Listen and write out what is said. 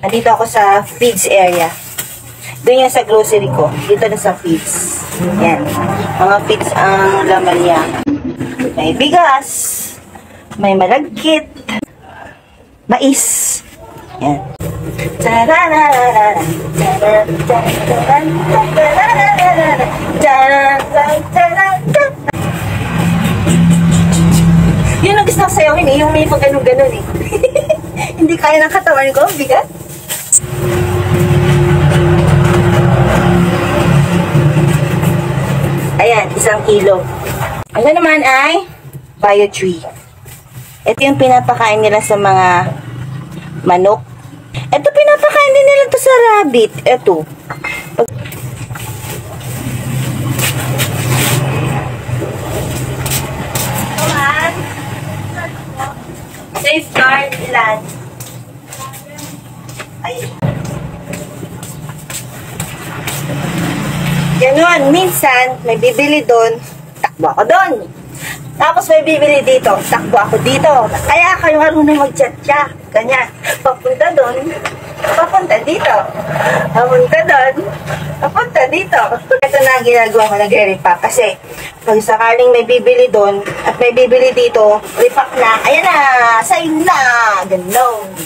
Nandito ako sa feeds area. Doon yan sa grocery ko. Dito na sa feeds. Yan. Mga feeds ang laman niya. May bigas. May malagkit. Mais. Yan. Yun ang gusto ko sa'yo, yung may pag ganun-ganun eh. Hindi kaya ng katawan ko, bigat. Ayan, 1 kilo. Ano naman ay Bio-3. Ito yung pinapakain nila sa mga manok. Ito pinapakain din nila to sa rabbit. Ito. Safeguard ilan? Ay. Ganon. Minsan, may bibili doon. Takbo ako doon. Tapos may bibili dito. Takbo ako dito. Kaya kayo marunong mag-chat-chat. Ganyan. Papunta doon. Papunta dito. Papunta doon. Papunta dito. Ito na ang ginagawa ko, nagre-repack. Kasi, pag sakaling may bibili doon, at may bibili dito, repack na. Ayan na! Sa'yo na! Ganon.